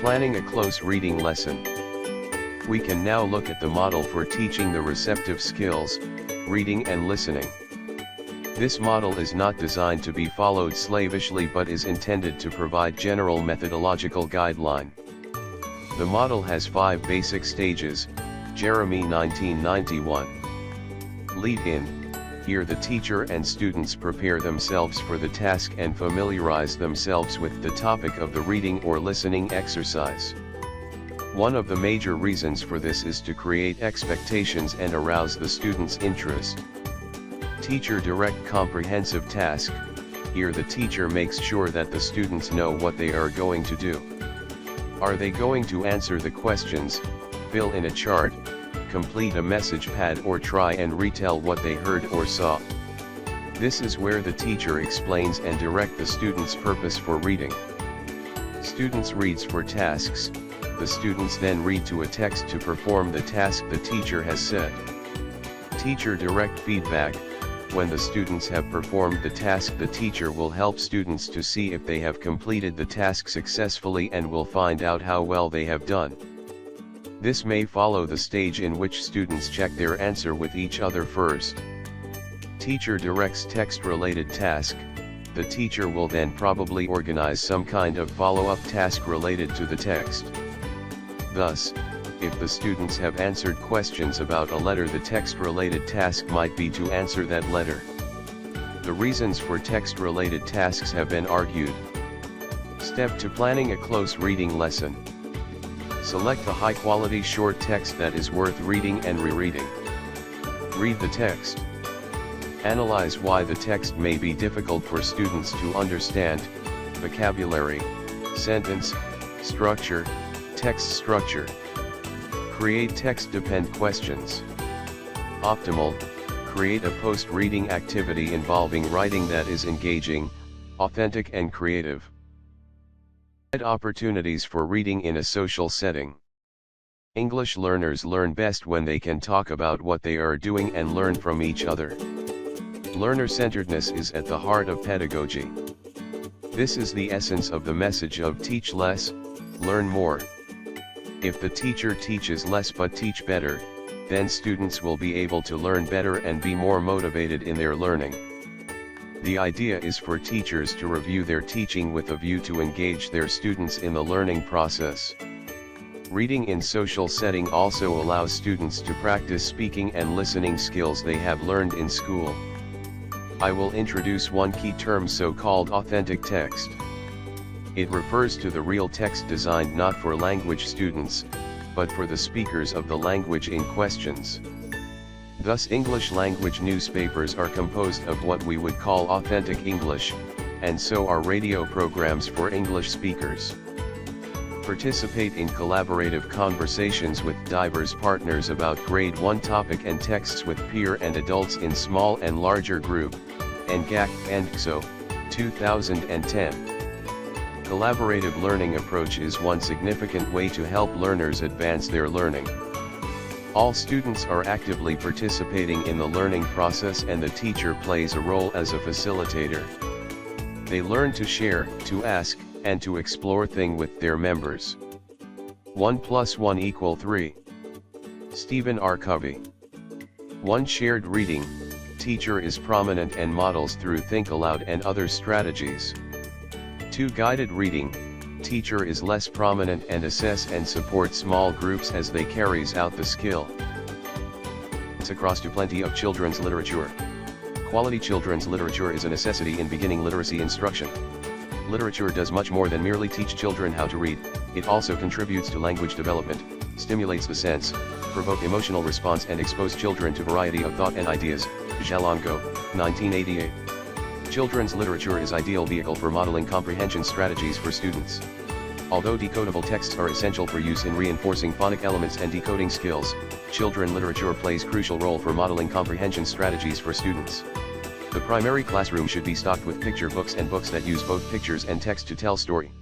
Planning a close reading lesson. We can now look at the model for teaching the receptive skills, reading and listening. This model is not designed to be followed slavishly but is intended to provide general methodological guideline. The model has 5 basic stages. Jeremy 1991. Lead in. Here the teacher and students prepare themselves for the task and familiarize themselves with the topic of the reading or listening exercise. One of the major reasons for this is to create expectations and arouse the students' interest. Teacher direct comprehensive task. Here the teacher makes sure that the students know what they are going to do. Are they going to answer the questions, fill in a chart, complete a message pad or try and retell what they heard or saw? This is where the teacher explains and direct the students' purpose for reading. Students reads for tasks. The students then read to a text to perform the task the teacher has said. Teacher direct feedback. When the students have performed the task, the teacher will help students to see if they have completed the task successfully and will find out how well they have done. This may follow the stage in which students check their answer with each other first. Teacher directs text-related task. The teacher will then probably organize some kind of follow-up task related to the text. Thus, if the students have answered questions about a letter, the text-related task might be to answer that letter. The reasons for text-related tasks have been argued. Step to planning a close reading lesson. Select a high-quality short text that is worth reading and rereading. Read the text. Analyze why the text may be difficult for students to understand. Vocabulary, sentence, structure, text structure. Create text-dependent questions. Optimal. Create a post-reading activity involving writing that is engaging, authentic and creative. Opportunities for reading in a social setting. English learners learn best when they can talk about what they are doing and learn from each other. Learner-centeredness is at the heart of pedagogy. This is the essence of the message of teach less, learn more. If the teacher teaches less but teach better, then students will be able to learn better and be more motivated in their learning. The idea is for teachers to review their teaching with a view to engage their students in the learning process. Reading in social setting also allows students to practice speaking and listening skills they have learned in school. I will introduce one key term, so-called authentic text. It refers to the real text designed not for language students, but for the speakers of the language in questions. Thus, English language newspapers are composed of what we would call authentic English, and so are radio programs for English speakers. Participate in collaborative conversations with diverse partners about grade 1 topic and texts with peer and adults in small and larger group. NGAC and XO, 2010. Collaborative learning approach is one significant way to help learners advance their learning. All students are actively participating in the learning process and the teacher plays a role as a facilitator. They learn to share, to ask, and to explore things with their members. 1 + 1 = 3. Stephen R. Covey. 1. Shared reading. Teacher is prominent and models through think aloud and other strategies. 2. Guided reading. Teacher is less prominent and assess and support small groups as they carries out the skill. It's across to plenty of children's literature. Quality children's literature is a necessity in beginning literacy instruction. Literature does much more than merely teach children how to read. It also contributes to language development, stimulates the sense, provoke emotional response and expose children to variety of thought and ideas. Jalongo, 1988. Children's literature is ideal vehicle for modeling comprehension strategies for students. Although decodable texts are essential for use in reinforcing phonic elements and decoding skills, children literature plays crucial role for modeling comprehension strategies for students. The primary classroom should be stocked with picture books and books that use both pictures and text to tell story.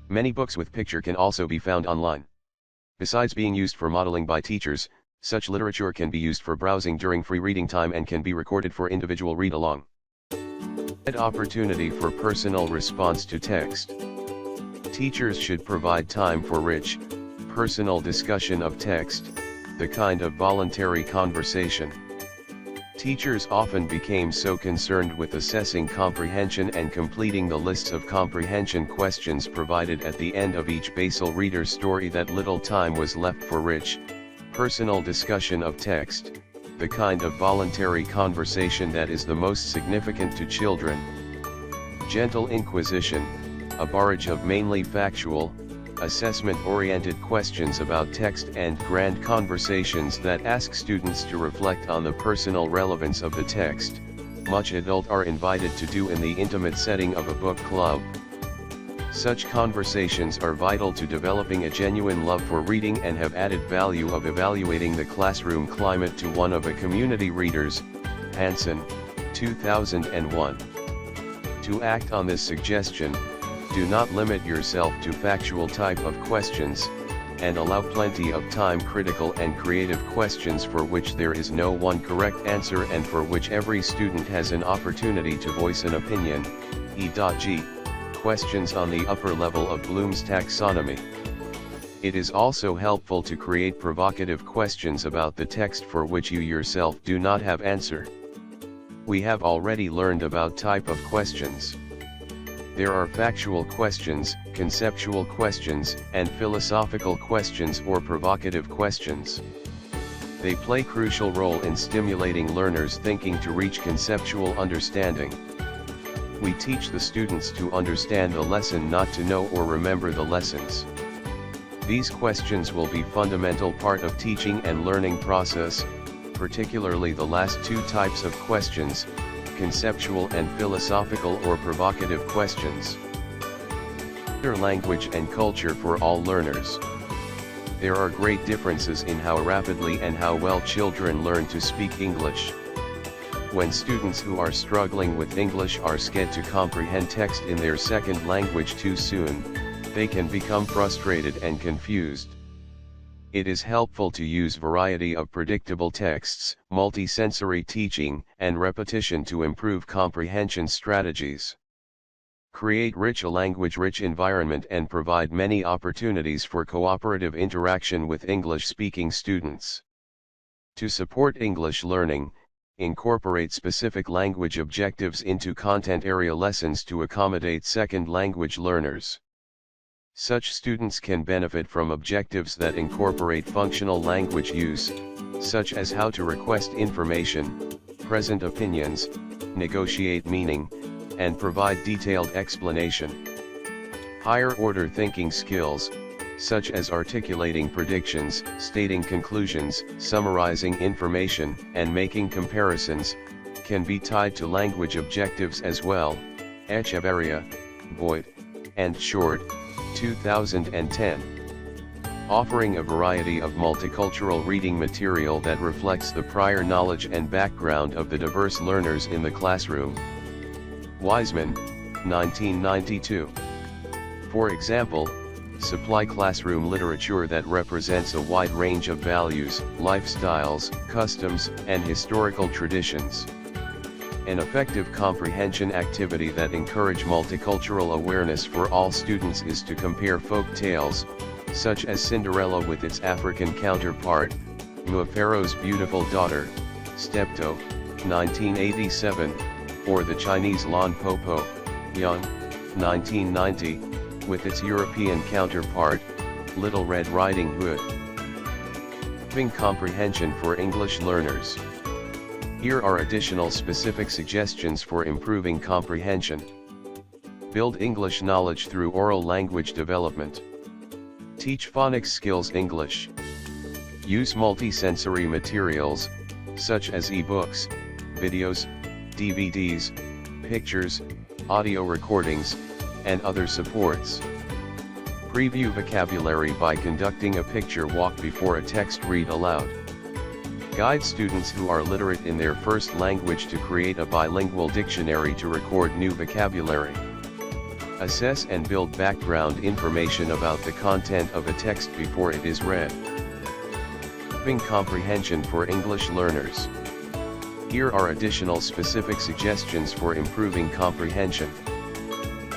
Many books with picture can also be found online. Besides being used for modeling by teachers, such literature can be used for browsing during free reading time and can be recorded for individual read-along. Opportunity for personal response to text. Teachers should provide time for rich, personal discussion of text, the kind of voluntary conversation. Teachers often became so concerned with assessing comprehension and completing the lists of comprehension questions provided at the end of each basal reader's story that little time was left for rich, personal discussion of text, the kind of voluntary conversation that is the most significant to children. Gentle inquisition, a barrage of mainly factual, assessment-oriented questions about text and grand conversations that ask students to reflect on the personal relevance of the text, much adults are invited to do in the intimate setting of a book club. Such conversations are vital to developing a genuine love for reading and have added value of evaluating the classroom climate to one of a community readers, Hansen, 2001. To act on this suggestion, do not limit yourself to factual type of questions, and allow plenty of time critical and creative questions for which there is no one correct answer and for which every student has an opportunity to voice an opinion, e.g., questions on the upper level of Bloom's taxonomy. It is also helpful to create provocative questions about the text for which you yourself do not have answer. We have already learned about type of questions. There are factual questions, conceptual questions, and philosophical questions or provocative questions. They play a crucial role in stimulating learners' thinking to reach conceptual understanding. We teach the students to understand the lesson, not to know or remember the lessons. These questions will be fundamental part of teaching and learning process, particularly the last two types of questions, conceptual and philosophical or provocative questions. Language and culture for all learners. There are great differences in how rapidly and how well children learn to speak English. When students who are struggling with English are scared to comprehend text in their second language too soon, they can become frustrated and confused. It is helpful to use variety of predictable texts, multisensory teaching, and repetition to improve comprehension strategies. Create a language-rich environment and provide many opportunities for cooperative interaction with English-speaking students. To support English learning, incorporate specific language objectives into content area lessons to accommodate second language learners. Such students can benefit from objectives that incorporate functional language use, such as how to request information, present opinions, negotiate meaning, and provide detailed explanation. Higher order thinking skills, such as articulating predictions, stating conclusions, summarizing information, and making comparisons, can be tied to language objectives as well. Echeverria, Boyd, and Short, 2010. Offering a variety of multicultural reading material that reflects the prior knowledge and background of the diverse learners in the classroom. Wiseman, 1992. For example, supply classroom literature that represents a wide range of values, lifestyles, customs, and historical traditions. An effective comprehension activity that encourages multicultural awareness for all students is to compare folk tales, such as Cinderella with its African counterpart, Muafaro's Beautiful Daughter, Steptoe, 1987, or the Chinese Lan Popo, Young, 1990, with its European counterpart, Little Red Riding Hood. Improving comprehension for English learners. Here are additional specific suggestions for improving comprehension. Build English knowledge through oral language development. Teach phonics skills English. Use multisensory materials, such as e-books, videos, DVDs, pictures, audio recordings, and other supports. Preview vocabulary by conducting a picture walk before a text read aloud. Guide students who are literate in their first language to create a bilingual dictionary to record new vocabulary. Assess and build background information about the content of a text before it is read. Improving comprehension for English learners. Here are additional specific suggestions for improving comprehension.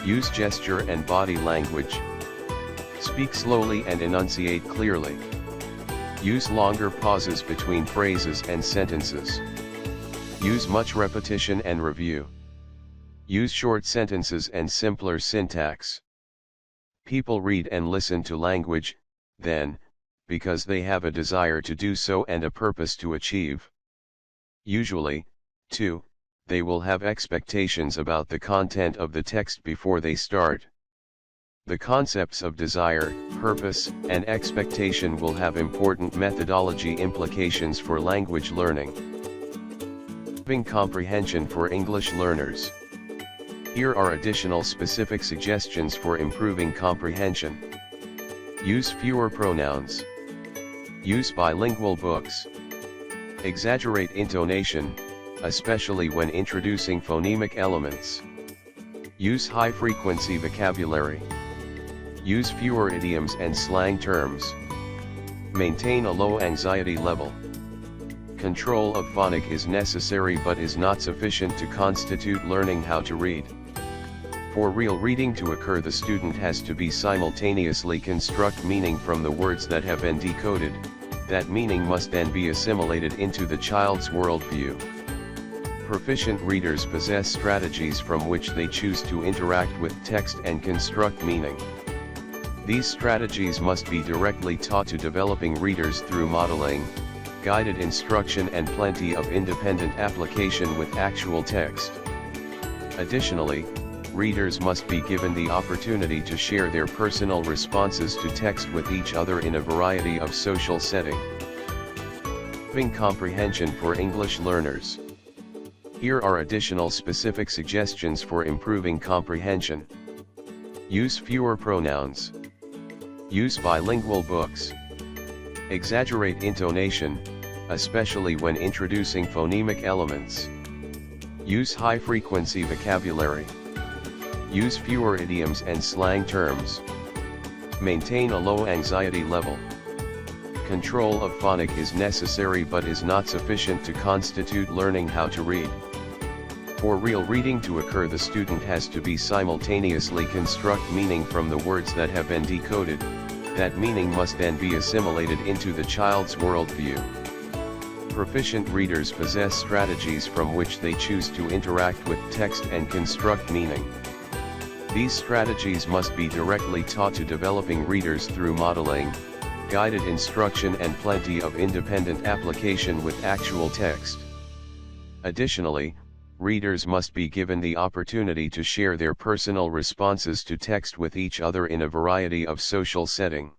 Use gesture and body language, Speak slowly and enunciate clearly. Use longer pauses between phrases and sentences. Use much repetition and review. Use short sentences and simpler syntax. People read and listen to language, then, because they have a desire to do so and a purpose to achieve. Usually, too, they will have expectations about the content of the text before they start. The concepts of desire, purpose, and expectation will have important methodology implications for language learning. Improving comprehension for English learners. Here are additional specific suggestions for improving comprehension. Use fewer pronouns. Use bilingual books. Exaggerate intonation, especially when introducing phonemic elements. Use high-frequency vocabulary. Use fewer idioms and slang terms. Maintain a low anxiety level. Control of phonics is necessary but is not sufficient to constitute learning how to read. For real reading to occur, the student has to be simultaneously construct meaning from the words that have been decoded. That meaning must then be assimilated into the child's worldview. Proficient readers possess strategies from which they choose to interact with text and construct meaning. These strategies must be directly taught to developing readers through modeling, guided instruction, and plenty of independent application with actual text. Additionally, readers must be given the opportunity to share their personal responses to text with each other in a variety of social settings. Improving comprehension for English learners. Here are additional specific suggestions for improving comprehension. Use fewer pronouns. Use bilingual books. Exaggerate intonation, especially when introducing phonemic elements. Use high-frequency vocabulary. Use fewer idioms and slang terms. Maintain a low anxiety level. Control of phonics is necessary but is not sufficient to constitute learning how to read. For real reading to occur, the student has to be simultaneously construct meaning from the words that have been decoded. That meaning must then be assimilated into the child's worldview. Proficient readers possess strategies from which they choose to interact with text and construct meaning. These strategies must be directly taught to developing readers through modeling, guided instruction, and plenty of independent application with actual text. Additionally, readers must be given the opportunity to share their personal responses to text with each other in a variety of social settings.